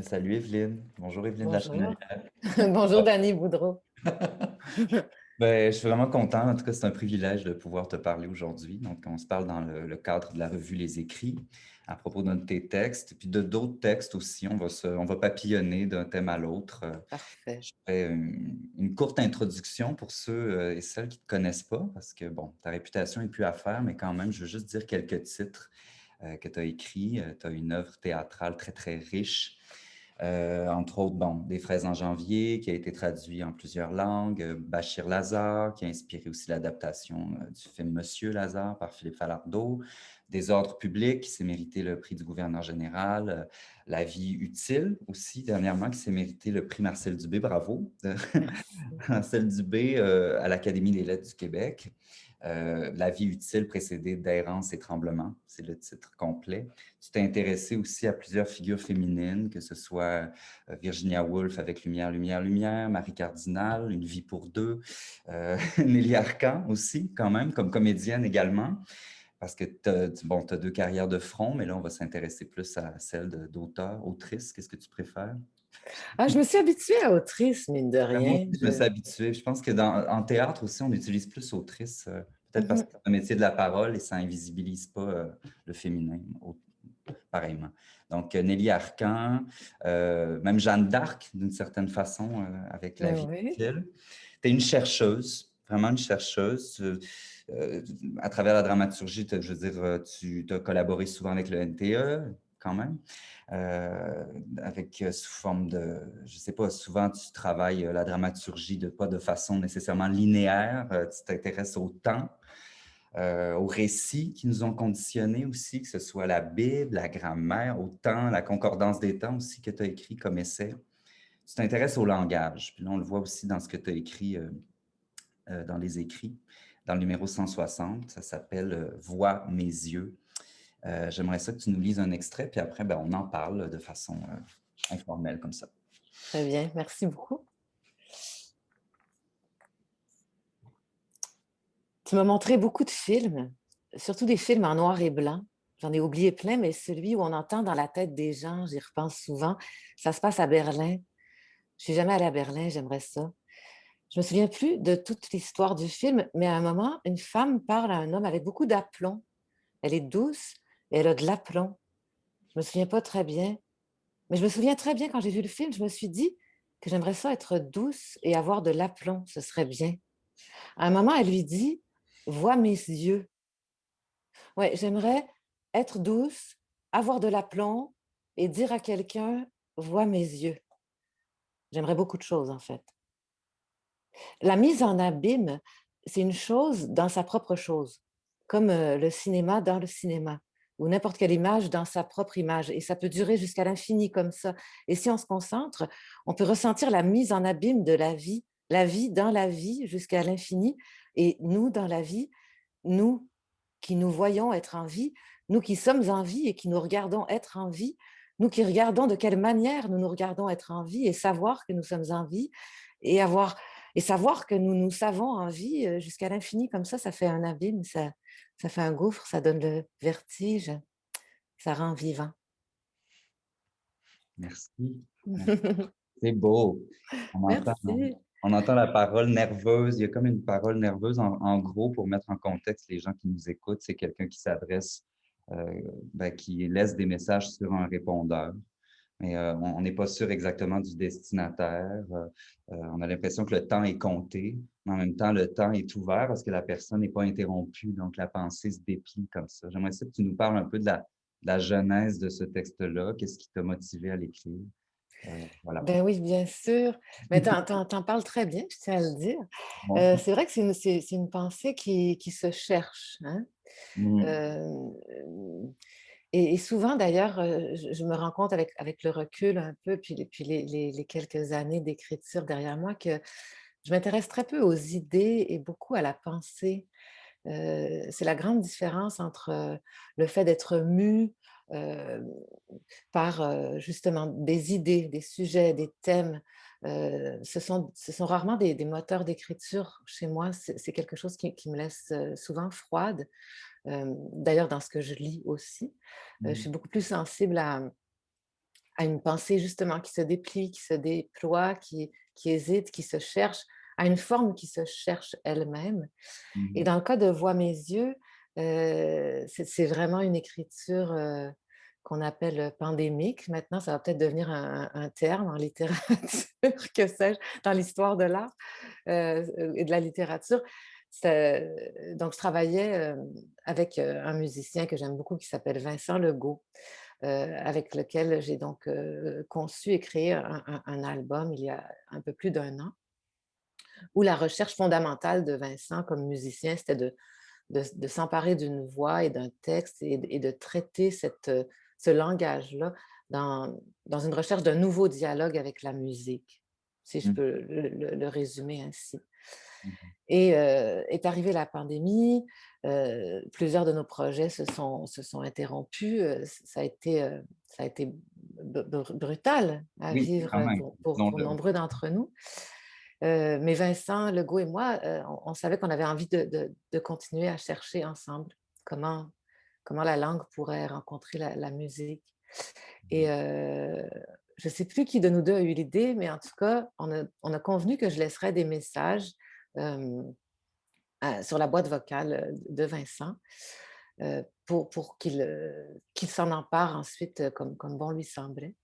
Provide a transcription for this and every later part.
Salut Evelyne. Bonjour Evelyne Bonjour. Lachenelière. Bonjour Dani Boudreau. Ben, je suis vraiment content. En tout cas, c'est un privilège de pouvoir te parler aujourd'hui. Donc, on se parle dans le cadre de la revue Les Écrits à propos d'un de tes textes, puis de d'autres textes aussi. On va papillonner d'un thème à l'autre. Parfait. Je fais une courte introduction pour ceux et celles qui ne te connaissent pas, parce que, bon, ta réputation n'est plus à faire, mais quand même, je veux juste dire quelques titres que tu as écrits. Tu as une œuvre théâtrale très, très riche. Entre autres, bon, Des fraises en janvier, qui a été traduit en plusieurs langues, Bachir Lazare, qui a inspiré aussi l'adaptation du film Monsieur Lazare par Philippe Falardeau, Des ordres publics, qui s'est mérité le prix du gouverneur général, La vie utile aussi, dernièrement, qui s'est mérité le prix Marcel Dubé, bravo, Merci. Marcel Dubé à l'Académie des lettres du Québec. La vie utile précédée d'errance et tremblement, c'est le titre complet. Tu t'es intéressé aussi à plusieurs figures féminines, que ce soit Virginia Woolf avec Lumière, Lumière, Lumière, Marie Cardinal, Une vie pour deux, Nelly Arcan aussi, quand même, comme comédienne également, parce que bon, tu as deux carrières de front, mais là, on va s'intéresser plus à celle d'auteur, autrice. Qu'est-ce que tu préfères? Ah, je me suis habituée à autrice, mine de Moi rien. aussi, je me suis habitué. Je pense que en théâtre aussi, on utilise plus autrice, peut-être parce que Mhm. c'est un métier de la parole et ça invisibilise pas le féminin, pareillement. Donc, Nelly Arcan, même Jeanne d'Arc, d'une certaine façon, avec La vie Oui. utile. Tu es une chercheuse, vraiment une chercheuse. À travers la dramaturgie, je veux dire, tu as collaboré souvent avec le NTE, quand même, avec sous forme de, je sais pas, souvent tu travailles la dramaturgie pas de façon nécessairement linéaire, tu t'intéresses au temps, aux récits qui nous ont conditionnés aussi, que ce soit la Bible, la grammaire, au temps, la concordance des temps aussi que tu as écrit comme essai. Tu t'intéresses au langage, puis là on le voit aussi dans ce que tu as écrit dans les écrits, dans le numéro 160, ça s'appelle Vois mes yeux. J'aimerais ça que tu nous lises un extrait, puis après, ben, on en parle de façon informelle comme ça. Très bien, merci beaucoup. Tu m'as montré beaucoup de films, surtout des films en noir et blanc. J'en ai oublié plein, mais celui où on entend dans la tête des gens, j'y repense souvent. Ça se passe à Berlin. Je suis jamais allée à Berlin, j'aimerais ça. Je me souviens plus de toute l'histoire du film, mais à un moment, une femme parle à un homme avec beaucoup d'aplomb. Elle est douce et elle a de l'aplomb. Je me souviens pas très bien, mais je me souviens très bien quand j'ai vu le film, je me suis dit que j'aimerais ça être douce et avoir de l'aplomb, ce serait bien. À un moment, elle lui dit, vois mes yeux. Ouais, j'aimerais être douce, avoir de l'aplomb et dire à quelqu'un, vois mes yeux. J'aimerais beaucoup de choses, en fait. La mise en abîme, c'est une chose dans sa propre chose, comme le cinéma dans le cinéma, ou n'importe quelle image dans sa propre image. Et ça peut durer jusqu'à l'infini comme ça. Et si on se concentre, on peut ressentir la mise en abîme de la vie dans la vie jusqu'à l'infini. Et nous, dans la vie, nous qui nous voyons être en vie, nous qui sommes en vie et qui nous regardons être en vie, nous qui regardons de quelle manière nous nous regardons être en vie et savoir que nous sommes en vie et avoir et savoir que nous nous savons en vie jusqu'à l'infini comme ça fait un abîme, ça fait un gouffre, ça donne le vertige, ça rend vivant. Merci. Merci. C'est beau. On entend, Merci. on entend la parole nerveuse. Il y a comme une parole nerveuse en gros pour mettre en contexte les gens qui nous écoutent. C'est quelqu'un qui s'adresse, ben, qui laisse des messages sur un répondeur. Mais on n'est pas sûr exactement du destinataire. On a l'impression que le temps est compté, mais en même temps, le temps est ouvert parce que la personne n'est pas interrompue, donc la pensée se déplie comme ça. J'aimerais ça que tu nous parles un peu de la genèse de ce texte-là. Qu'est-ce qui t'a motivé à l'écrire? Voilà. Ben oui, bien sûr. Mais t'en parles très bien, je tiens à le dire. Bon. C'est vrai que c'est une pensée qui se cherche, hein. Mm. Euh, et souvent, d'ailleurs, je me rends compte avec le recul un peu, puis les quelques années d'écriture derrière moi, que je m'intéresse très peu aux idées et beaucoup à la pensée. C'est la grande différence entre le fait d'être mu euh, par justement des idées, des sujets, des thèmes. Ce sont rarement des moteurs d'écriture chez moi. C'est quelque chose qui me laisse souvent froide. D'ailleurs, dans ce que je lis aussi, je Mm. suis beaucoup plus sensible à une pensée justement qui se déplie, qui se déploie, qui hésite, qui se cherche, à une forme qui se cherche elle-même. Et Mhm. dans le cas de Vois mes yeux, c'est vraiment une écriture qu'on appelle pandémique. Maintenant, ça va peut-être devenir un terme en littérature, que sais-je, dans l'histoire de l'art et de la littérature. Donc, je travaillais avec un musicien que j'aime beaucoup qui s'appelle Vincent Legault, avec lequel j'ai donc conçu et créé un album il y a un peu plus d'un an, où la recherche fondamentale de Vincent comme musicien, c'était de s'emparer d'une voix et d'un texte et de traiter ce langage-là dans une recherche d'un nouveau dialogue avec la musique, si je Mhm. peux le résumer ainsi. Mhm. Et est arrivée la pandémie, plusieurs de nos projets se sont interrompus, ça a été brutal à Oui, vivre quand même, pour disons-le. nombreux d'entre nous. Mais Vincent Legault et moi, on savait qu'on avait envie de continuer à chercher ensemble comment comment la langue pourrait rencontrer la musique. Et je ne sais plus qui de nous 2 a eu l'idée, mais en tout cas, on a convenu que je laisserais des messages, hem, sur la boîte vocale, de Vincent, pour qu'il s'en empare ensuite, comme bon lui semblait.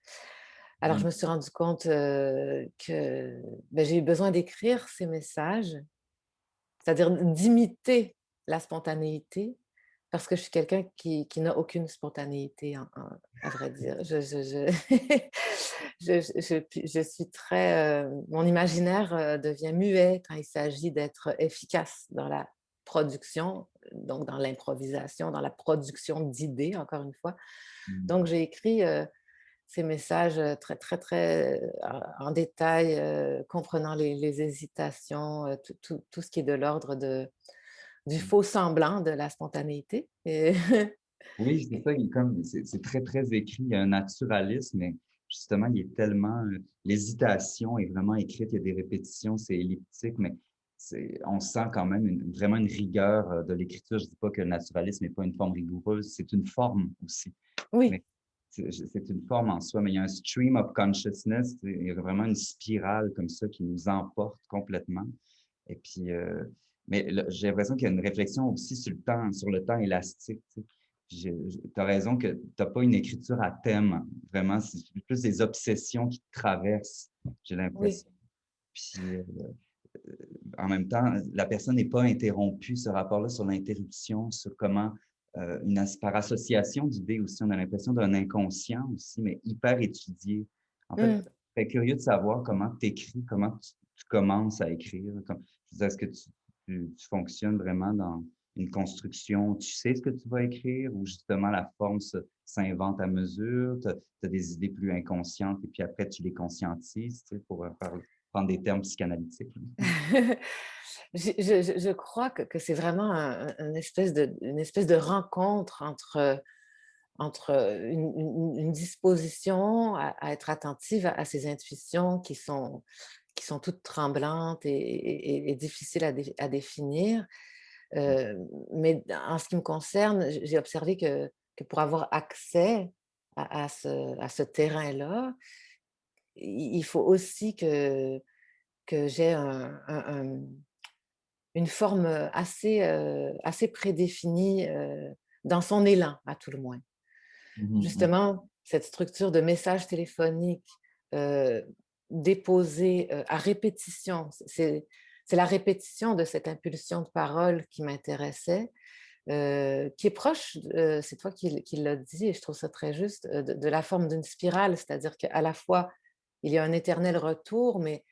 Alors je Mhm. me suis rendu compte, que, beh, j'ai eu besoin d'écrire ces messages, c'est-à-dire d'imiter la spontanéité, parce que je suis quelqu'un qui n'a aucune spontanéité à vrai dire. Je suis très, mon imaginaire, devient muet quand il s'agit d'être efficace dans la production, donc dans l'improvisation, dans la production d'idées, encore une fois. Mhm. Donc j'ai écrit, ces messages, très, très, très, en détail, comprenant les hésitations, tout ce qui est de l'ordre du faux semblant de la spontanéité et Oui, c'est ça, c'est très, très écrit. Il y a un naturalisme, mais justement, il est tellement, l'hésitation est vraiment écrite, il y a des répétitions, c'est elliptique, mais on sent quand même vraiment une rigueur de l'écriture. Je dis pas que le naturalisme n'est pas une forme rigoureuse, c'est une forme aussi. oui, Mais c'est une forme en soi, mais il y a un stream of consciousness, il y a vraiment une spirale comme ça qui nous emporte complètement. Et puis, j'ai l'impression qu'il y a une réflexion aussi sur le temps élastique. Tu as raison que tu n'as pas une écriture à thème, vraiment, c'est plus des obsessions qui te traversent, j'ai oui. l'impression. Puis, en même temps, la personne n'est pas interrompue, ce rapport-là sur l'interruption, sur comment, par association d'idées aussi, on a l'impression d'un inconscient aussi, mais hyper étudié. En fait, Mmh. très curieux de savoir comment tu écris, comment tu commences à écrire. Est-ce que tu fonctionnes vraiment dans une construction, tu sais ce que tu vas écrire ou justement la forme s'invente à mesure, tu as des idées plus inconscientes et puis après tu les conscientises, tu sais, pour prendre des termes psychanalytiques. Je crois que c'est vraiment une espèce de rencontre entre une disposition à être attentive à ces intuitions qui sont toutes tremblantes et difficiles à définir. Euh, mais en ce qui me concerne, j'ai observé que pour avoir accès à ce terrain-là, il faut aussi que j'ai une forme assez prédéfinie dans son élan, à tout le moins. Mhm, Justement, cette structure de message téléphonique euh, déposé à répétition, c'est la répétition de cette impulsion de parole qui m'intéressait, qui est proche, c'est toi qui l'as dit, et je trouve ça très juste, de la forme d'une spirale, c'est-à-dire qu'à la fois, il y a un éternel retour, mais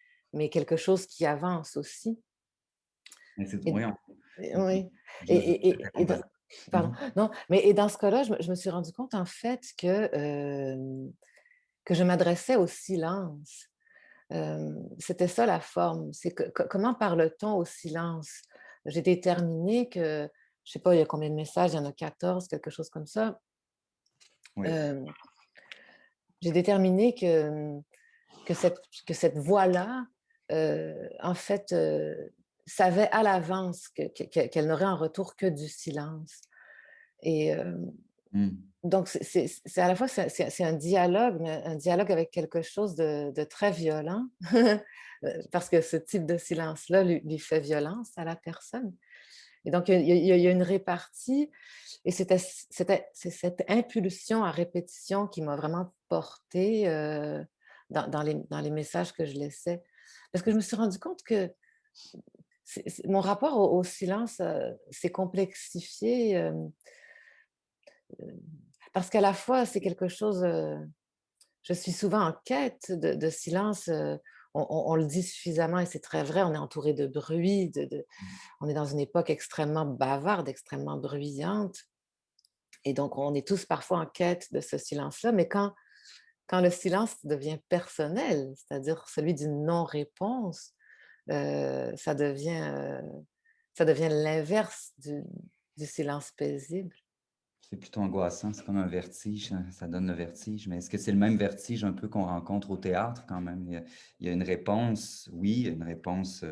quelque chose qui avance aussi. mais c'est, Et, oui, oui. je, je, Et, et, et dans- Pardon. Mhm. Non, mais et dans ce cas-là, je me suis rendu compte en fait que je m'adressais au silence. C'était ça la forme. C'est comment parle-t-on au silence? J'ai déterminé que, je sais pas, il y a combien de messages, il y en a 14, quelque chose comme ça. Oui. Euh, j'ai déterminé que cette voix-là, en fait, savait à l'avance qu'elle n'aurait en retour que du silence. Et Mmh. Donc c'est à la fois c'est un dialogue, mais un dialogue avec quelque chose de très violent, parce que ce type de silence-là lui fait violence à la personne et donc il y a une répartie et c'est cette impulsion à répétition qui m'a vraiment portée, dans les messages que je laissais. Parce que je me suis rendu compte que c'est mon rapport au silence, s'est complexifié, heu, parce qu'à la fois, c'est quelque chose, je suis souvent en quête de silence, on le dit suffisamment et c'est très vrai, on est entouré de bruit, on est dans une époque extrêmement bavarde, extrêmement bruyante et donc on est tous parfois en quête de ce silence-là, mais quand le silence devient personnel, c'est-à-dire celui d'une non-réponse, ça devient l'inverse du silence paisible. C'est plutôt angoissant, c'est comme un vertige, ça donne le vertige. Mais est-ce que c'est le même vertige un peu qu'on rencontre au théâtre quand même? Il y a une réponse, oui, il y a une réponse,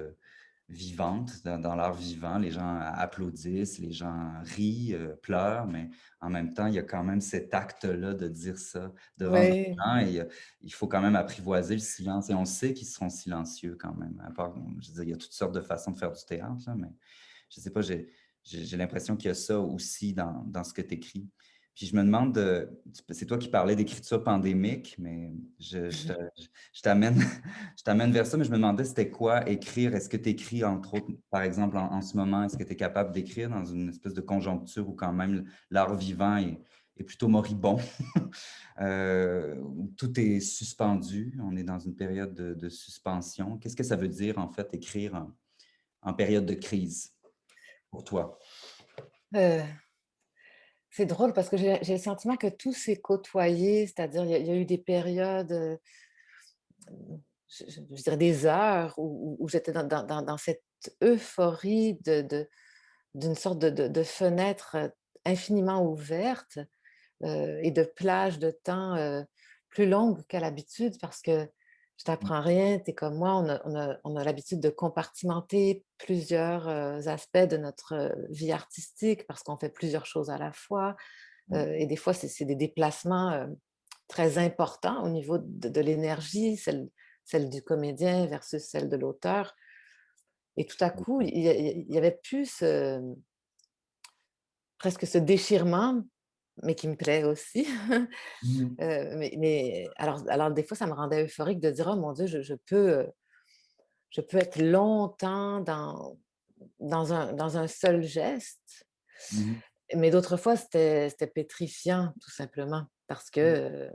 vivante dans l'art vivant. Les gens applaudissent, les gens rient, pleurent, mais en même temps, il y a quand même cet acte-là de dire ça devant des Oui. gens et il faut quand même apprivoiser le silence et on sait qu'ils seront silencieux quand même. À part, je veux dire, il y a toutes sortes de façons de faire du théâtre, là, mais je sais pas, j'ai l'impression qu'il y a ça aussi dans ce que tu écris. Puis je me demande, c'est toi qui parlais d'écriture pandémique, mais je t'amène je t'amène vers ça, mais je me demandais c'était quoi écrire? Est-ce que tu écris entre autres, par exemple, en ce moment, est-ce que tu es capable d'écrire dans une espèce de conjoncture où quand même l'art vivant est plutôt moribond, où tout est suspendu, on est dans une période de suspension. Qu'est-ce que ça veut dire en fait écrire en période de crise pour toi? Heu, c'est drôle parce que j'ai le sentiment que tout s'est côtoyé, c'est-à-dire il y a eu des périodes, je dirais des heures où j'étais dans cette euphorie d'une sorte de fenêtre, infiniment ouverte, et de plage de temps, plus longue qu'à l'habitude parce que je t'apprends rien, tu es comme moi, on a l'habitude de compartimenter plusieurs, aspects de notre, vie artistique parce qu'on fait plusieurs choses à la fois, et des fois c'est des déplacements, très importants au niveau de l'énergie, celle du comédien versus celle de l'auteur et tout à coup, il y avait plus presque ce déchirement, mais qui me plaît aussi. Mmh. Mais alors des fois, ça me rendait euphorique de dire: «Oh mon Dieu, je peux être longtemps dans un seul geste». Mmh Mais d'autres fois, c'était pétrifiant tout simplement parce que, mh.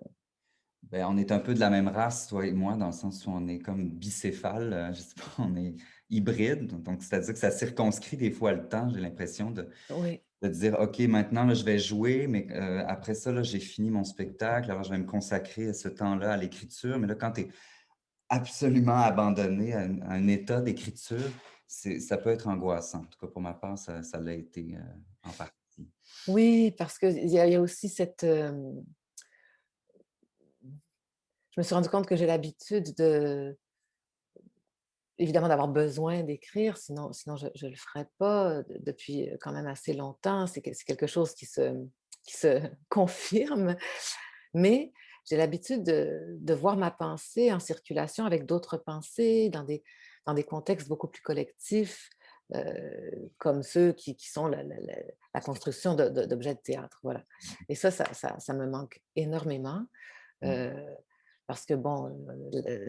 Ben, on est un peu de la même race, toi et moi, dans le sens où on est comme bicéphale, je sais pas, on est hybride, donc c'est-à-dire que ça circonscrit des fois le temps, j'ai l'impression oui, de dire: «OK, maintenant là, je vais jouer, mais après ça, là, j'ai fini mon spectacle, alors je vais me consacrer ce temps-là à l'écriture». Mais là, quand tu es absolument abandonné à un état d'écriture, ça peut être angoissant. En tout cas, pour ma part, ça l'a été, en partie. oui, parce qu'il y a aussi cette, je me suis rendu compte que j'ai l'habitude évidemment d'avoir besoin d'écrire, sinon je le ferais pas, depuis, quand même assez longtemps. C'est quelque chose qui se confirme, mais j'ai l'habitude de voir ma pensée en circulation avec d'autres pensées dans des contextes beaucoup plus collectifs, comme ceux qui sont la construction d'objets de théâtre, voilà et ça me manque énormément. Mmh. Parce que bon,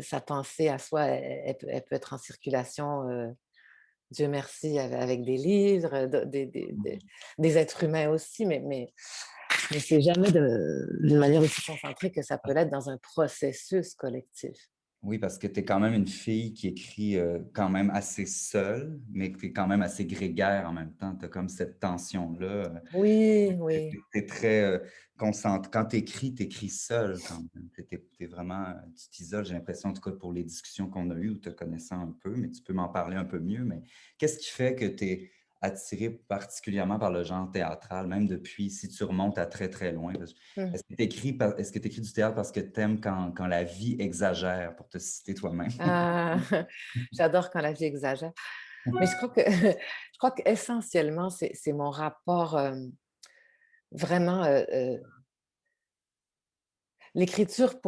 sa pensée à soi, elle peut être en circulation, Dieu merci, avec des livres, de des êtres humains aussi, mais c'est jamais d'une manière aussi concentrée que ça peut l'être dans un processus collectif. Oui, parce que tu es quand même une fille qui écrit, quand même assez seule, mais qui est quand même assez grégaire en même temps. Tu as comme cette tension-là, Oui, tu oui. es très, concentrée. Quand tu écris seule quand même. Tu es vraiment, tu t'isoles, j'ai l'impression, en tout cas pour les discussions qu'on a eues ou te connaissant un peu, mais tu peux m'en parler un peu mieux. Mais qu'est-ce qui fait que tu es attirée particulièrement par le genre théâtral, même depuis si tu remontes à très, très loin? Mmh. Est-ce que tu écris du théâtre parce que tu aimes quand la vie exagère, pour te citer toi-même? Ah, j'adore quand la vie exagère, mais je crois que je crois qu'essentiellement, c'est mon rapport, vraiment, l'écriture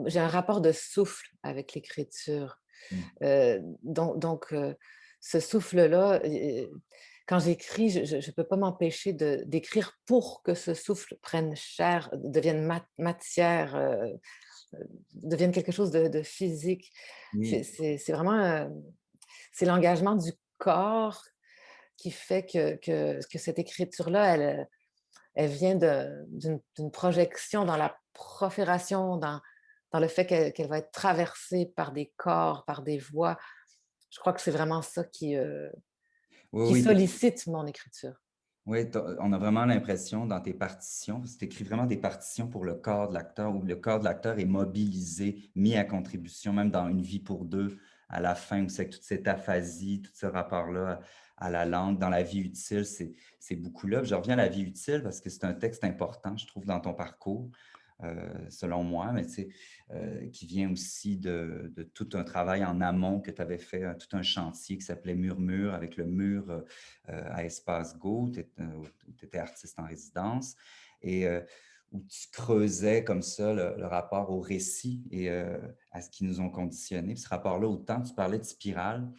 j'ai un rapport de souffle avec l'écriture. Mmh. Donc, ce souffle-là, quand j'écris, je peux pas m'empêcher d'écrire pour que ce souffle prenne chair, devienne matière, devienne quelque chose de physique. Oui. C'est vraiment, c'est l'engagement du corps qui fait que cette écriture-là, elle vient d'une projection dans la profération, dans le fait qu'elle va être traversée par des corps, par des voix. Je crois que c'est vraiment ça Oui, qui oui. sollicite mon écriture. Oui, on a vraiment l'impression dans tes partitions, parce que tu écris vraiment des partitions pour le corps de l'acteur, où le corps de l'acteur est mobilisé, mis à contribution, même dans Une vie pour deux, à la fin, où c'est que toute cette aphasie, tout ce rapport-là à la langue, dans La vie utile, c'est beaucoup là. Puis je reviens à La vie utile parce que c'est un texte important, je trouve, dans ton parcours, selon moi, mais tu sais, qui vient aussi de tout un travail en amont que tu avais fait, tout un chantier qui s'appelait Murmure, avec le mur à Espace Go, où tu étais artiste en résidence, et où tu creusais comme ça le rapport au récit et à ce qui nous ont conditionnés. Puis ce rapport-là au temps, tu parlais de spirale.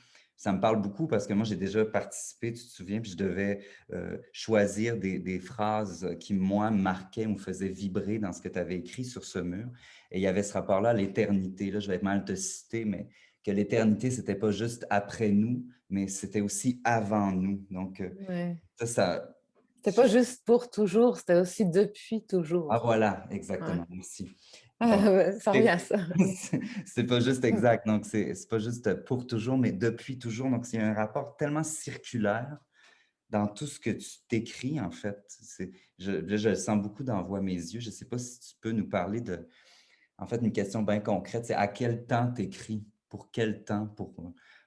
Ça me parle beaucoup parce que moi, j'ai déjà participé, tu te souviens, puis je devais choisir des phrases qui, moi, me marquaient ou me faisaient vibrer dans ce que tu avais écrit sur ce mur. Et il y avait ce rapport-là à l'éternité. Là, je vais mal te citer, mais que l'éternité, c'était pas juste après nous, mais c'était aussi avant nous. Donc, Ouais. ça, ça. C'était pas juste pour toujours, c'était aussi depuis Ah toujours. voilà, Ouais. exactement, merci. Donc, Ah ouais, ça revient c'est à ça. c'est pas juste Mmh. exact, donc c'est pas juste pour toujours, mais depuis toujours. Donc, c'est un rapport tellement circulaire dans tout ce que tu t'écris, en fait. Là, je le sens beaucoup dans Voix mes yeux. Je sais pas si tu peux nous parler en fait, une question bien concrète, c'est à quel temps t'écris? Pour quel temps?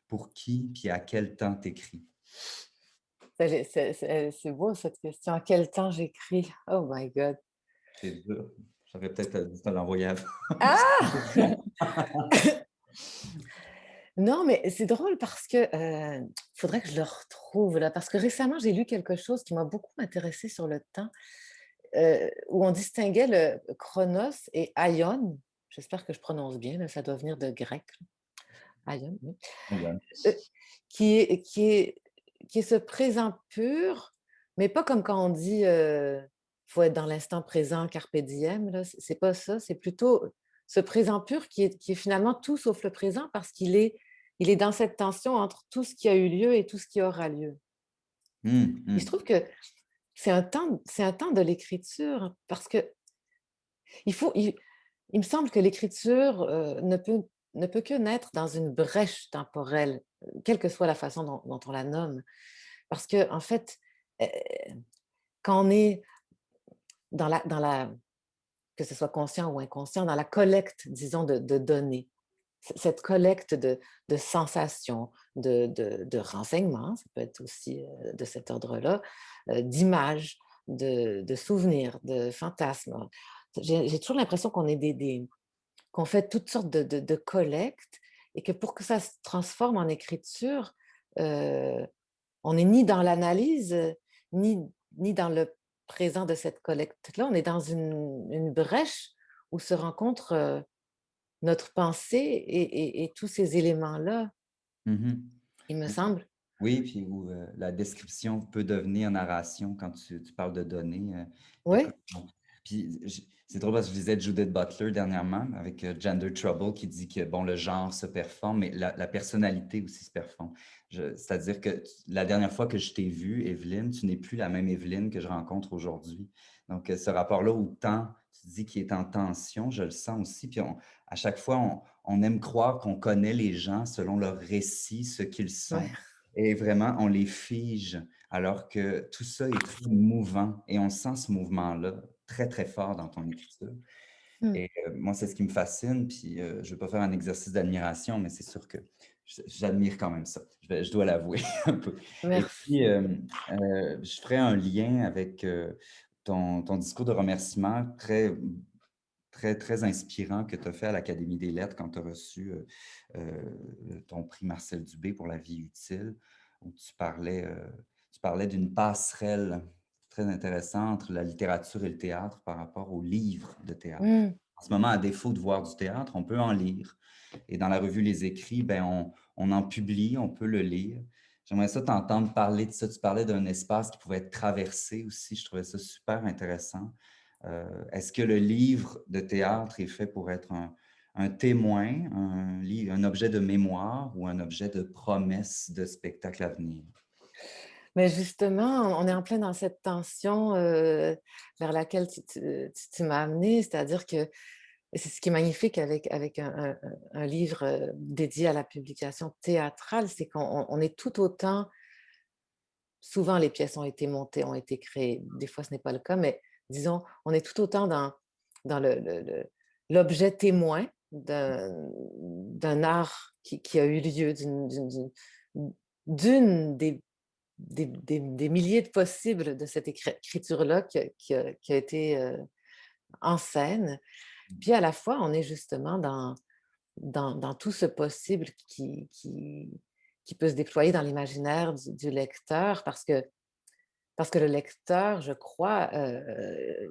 Pour qui? Puis à quel temps t'écris? C'est beau cette question. À quel temps j'écris? Oh my God. C'est dur. J'aurais peut-être dû te l'envoyer avant. Ah! Non, mais c'est drôle parce que, faudrait que je le retrouve là, parce que récemment, j'ai lu quelque chose qui m'a beaucoup intéressée sur le temps, où on distinguait le chronos et aion. J'espère que je prononce bien, là, ça doit venir de grec, là. Aion, oui. Aïe. Heu, qui est ce présent pur, mais pas comme quand on dit, faut être dans l'instant présent, carpe diem, là, c'est pas ça, c'est plutôt ce présent pur qui est finalement tout sauf le présent parce qu'il est dans cette tension entre tout ce qui a eu lieu et tout ce qui aura lieu. Mmh, Et je mmh. trouve que c'est un temps de l'écriture parce que il faut il me semble que l'écriture, ne peut que naître dans une brèche temporelle, quelle que soit la façon dont on la nomme. Parce qu'en fait, heu, quand on est dans la que ce soit conscient ou inconscient, dans la collecte, disons, de données, cette collecte de sensations, de renseignements, ça peut être aussi, de cet ordre-là, d'images, de souvenirs, de fantasmes. J'ai toujours l'impression qu'on fait toutes sortes de collectes et que pour que ça se transforme en écriture, heu, on n'est ni dans l'analyse, ni ni dans le présent de cette collecte-là. On est dans une brèche où se rencontrent, notre pensée et tous ces éléments-là, Mmh. il me Oui, semble. oui, puis où, la description peut devenir narration quand tu parles de données, écoute, Oui, bon, puis c'est drôle parce que je lisais Judith Butler dernièrement avec, Gender Trouble qui dit que, bon, le genre se performe, mais la personnalité aussi se performe. C'est-à-dire que la dernière fois que je t'ai vue, Evelyne, tu n'es plus la même Evelyne que je rencontre aujourd'hui. Donc, ce rapport-là au temps, tu dis qu'il est en tension, je le sens aussi, puis à chaque fois, on aime croire qu'on connaît les gens selon leur récit, ce qu'ils ouais. sont. Et vraiment, on les fige, alors que tout ça est très mouvant et on sent ce mouvement-là très, très fort dans ton écriture. Mmh. Et moi, c'est ce qui me fascine. Puis, je ne veux pas faire un exercice d'admiration, mais c'est sûr que j'admire quand même ça. Je dois l'avouer un peu. Et puis, Merci. je ferai un lien avec ton discours de remerciement très, très, très inspirant que tu as fait à l'Académie des lettres quand tu as reçu ton prix Marcel Dubé pour La vie utile, où tu parlais d'une passerelle très intéressant entre la littérature et le théâtre par rapport aux livres de théâtre. Mmh. En ce moment, à défaut de voir du théâtre, on peut en lire. Et dans la revue Les Écrits, ben, on en publie, on peut le lire. J'aimerais ça t'entendre parler de ça. Tu parlais d'un espace qui pouvait être traversé aussi. Je trouvais ça super intéressant. Est-ce que le livre de théâtre est fait pour être un témoin, un objet de mémoire ou un objet de promesse de spectacle à venir? Mais justement, on est en plein dans cette tension, vers laquelle tu m'as amenée, c'est-à-dire que et c'est ce qui est magnifique avec un livre, dédié à la publication théâtrale, c'est qu'on est tout autant souvent les pièces ont été montées, ont été créées, des fois ce n'est pas le cas, mais disons, on est tout autant dans l'objet témoin d'un art qui a eu lieu, d'une des milliers de possibles de cette écriture-là qui a été, en scène. Puis à la fois, on est justement dans tout ce possible qui peut se déployer dans l'imaginaire du lecteur parce que le lecteur, je crois,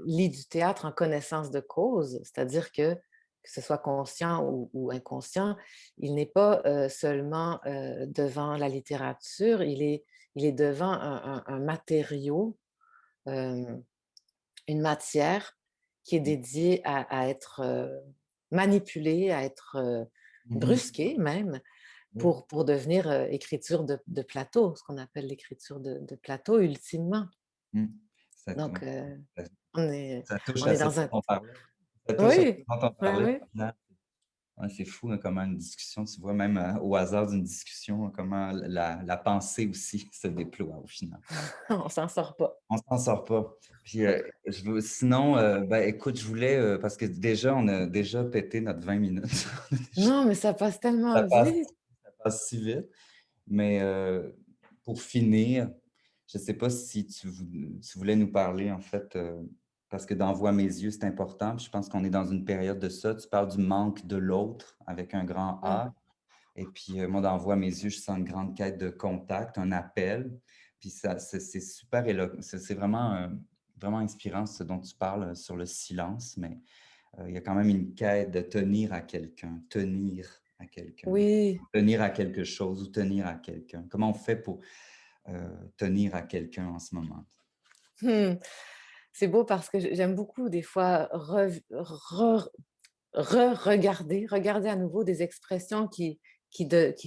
lit du théâtre en connaissance de cause, c'est-à-dire que ce soit conscient ou inconscient, il n'est pas, seulement, devant la littérature, il est devant un matériau, hem, une matière qui est dédiée à être, manipulée, à être, Mhm. brusquée même Oui, pour devenir, écriture de plateau, ce qu'on appelle l'écriture de plateau ultimement. mm. Ça, Donc, ça- on est ça touche on à est ce dans dont un on parlait. Ça touche à ce oui, dont on oui, parlait. oui. Ouais, c'est fou, hein, comment une discussion, tu vois, même au hasard d'une discussion, comment la pensée aussi se déploie au final. On s'en sort pas. On s'en sort pas. Puis, sinon, ben, écoute, je voulais, parce que déjà, on a déjà pété notre 20 minutes. Non, mais ça passe Ça tellement passe, vite. ça passe si vite. Mais pour finir, je ne sais pas si tu voulais nous parler, en fait, parce que dans Vois mes yeux, c'est important. Puis je pense qu'on est dans une période de ça. Tu parles du manque de l'autre avec un grand Mmh. A. Et puis, moi, dans Vois mes yeux, je sens une grande quête de contact, un appel. Puis ça, c'est super c'est vraiment, vraiment inspirant ce dont tu parles sur le silence, mais il y a quand même une quête de tenir à quelqu'un, Oui. tenir à quelque chose ou tenir à quelqu'un. Comment on fait pour tenir à quelqu'un en ce moment? Mmh. C'est beau parce que j'aime beaucoup des fois regarder à nouveau des expressions qui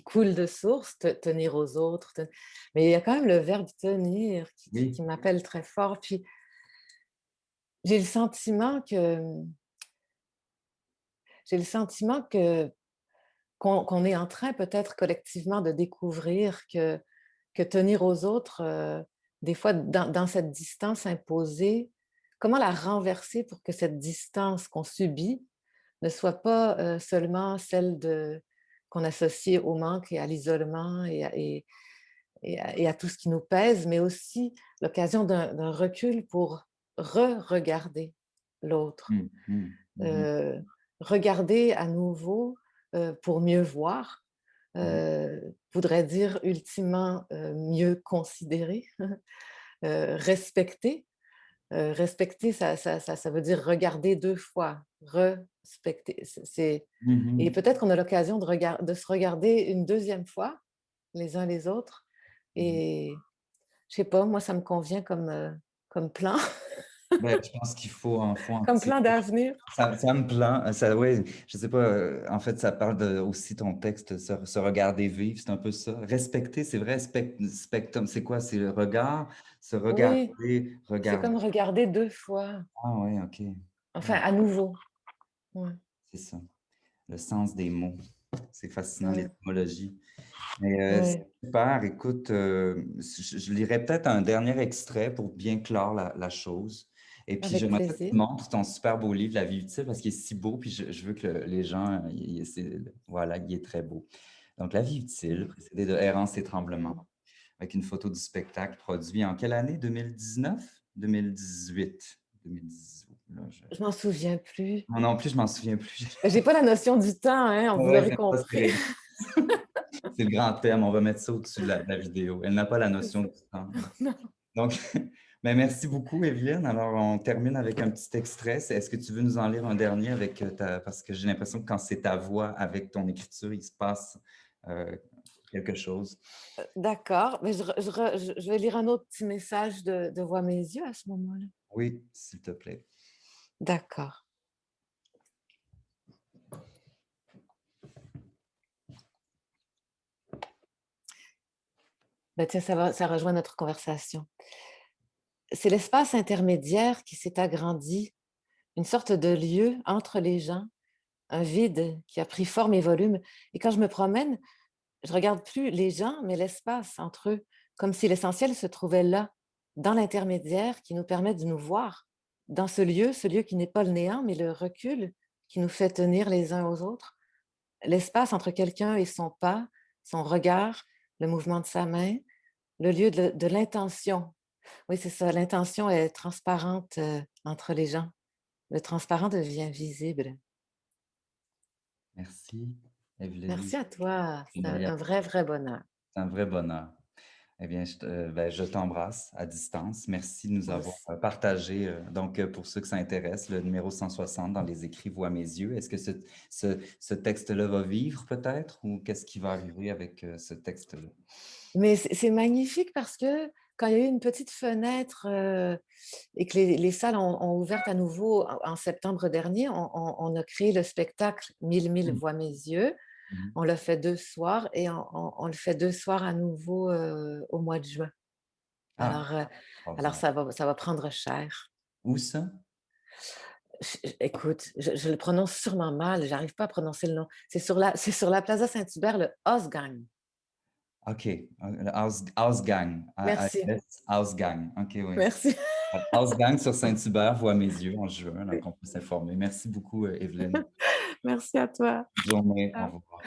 coulent de source, tenir aux autres, mais il y a quand même le verbe tenir Oui. qui m'appelle très fort. Puis j'ai le sentiment que j'ai le sentiment que qu'on est en train peut-être collectivement de découvrir que tenir aux autres, des fois dans cette distance imposée, comment la renverser pour que cette distance qu'on subit ne soit pas, seulement celle qu'on associe au manque et à l'isolement et à tout ce qui nous pèse, mais aussi l'occasion d'un recul pour regarder l'autre. Mm, mm, mhm, Heu, Regarder à nouveau, pour mieux voir, voudrait dire ultimement, mieux considérer, respecter. Respecter, ça veut dire regarder 2 fois, respecter. Et mhm, peut-être qu'on a l'occasion de se regarder une deuxième fois, les uns les autres mhm. et je sais pas, moi ça me convient comme plan, Ben, je pense qu'il faut en comme tirer. plan d'avenir. Ça me plaint. Ça, ouais, je sais pas. En fait, ça parle aussi ton texte, se regarder vivre, c'est un peu ça. Respecter, c'est vrai. Spectrum, c'est quoi? C'est le regard, se Oui, regarder, c'est regarder. comme regarder 2 fois, Ah ouais, ok. enfin Ouais, à nouveau. Ouais, c'est ça. Le sens des mots. C'est fascinant, ouais, l'étymologie. Mais c'est ouais, super. Écoute, je lirai peut-être un dernier extrait pour bien clore la chose. Et puis, avec j'aimerais que tu plaisir. montres ton super beau livre, La vie utile, parce qu'il est si beau. Puis, je veux que les gens, voilà, il est très beau. Donc, La vie utile, Mmh. précédé de Errance et tremblement, avec une photo du spectacle produit en quelle année? 2019? 2018? 2018. Là, Je m'en souviens plus. moi non plus, je m'en souviens plus. J'ai pas la notion du temps, hein, vous Ouais, l'aurez c'est ça, compris. c'est le grand thème. On va mettre ça au-dessus de la vidéo. Elle n'a pas la C'est notion ça. du temps. Non. Donc, Ben, merci beaucoup, Evelyne. Alors, on termine avec un petit extrait. Est-ce que tu veux nous en lire un dernier avec parce que j'ai l'impression que quand c'est ta voix avec ton écriture, il se passe euh, quelque chose. D'accord, mais je vais lire un autre petit message de Voix mes yeux à ce moment-là. Oui, s'il te plaît. D'accord. Ben, tiens, ça rejoint notre conversation. C'est l'espace intermédiaire qui s'est agrandi, une sorte de lieu entre les gens, un vide qui a pris forme et volume. Et quand je me promène, je regarde plus les gens, mais l'espace entre eux, comme si l'essentiel se trouvait là, dans l'intermédiaire qui nous permet de nous voir, dans ce lieu qui n'est pas le néant, mais le recul qui nous fait tenir les uns aux autres. L'espace entre quelqu'un et son pas, son regard, le mouvement de sa main, le lieu de l'intention. Oui, c'est ça, l'intention est transparente entre les gens. Le transparent devient visible. Merci, Evelyne. Merci à toi. C'est Ben, un vrai, vrai bonheur. c'est un vrai bonheur. Eh bien, ben, je t'embrasse à distance. Merci de nous Moi avoir aussi. partagé. Donc, pour ceux que ça intéresse, le numéro 160 dans les écrits Voix mes yeux. Est-ce que ce texte-là va vivre peut-être ou qu'est-ce qui va arriver avec ce texte-là? Mais c'est magnifique parce que quand il y a eu une petite fenêtre et que les salles ont ouvert à nouveau en septembre dernier, on a créé le spectacle Mille Mhm. voix mes yeux. Mhm. On l'a fait 2 soirs et on le fait 2 soirs à nouveau au mois de juin. Ah, Alors, alors extraordinaire. ça va prendre cher. Où ça? Écoute, je le prononce sûrement mal, j'arrive pas à prononcer le nom. C'est sur la Plaza Saint-Hubert, le Osgang. OK. Le Ausgang. Merci, Ausgang. OK, oui. merci. Ausgang sur Saint-Hubert, Voix mes yeux en juin, donc on peut s'informer. Merci beaucoup, Evelyne. Merci à toi. Bonne journée. Au Ciao. revoir.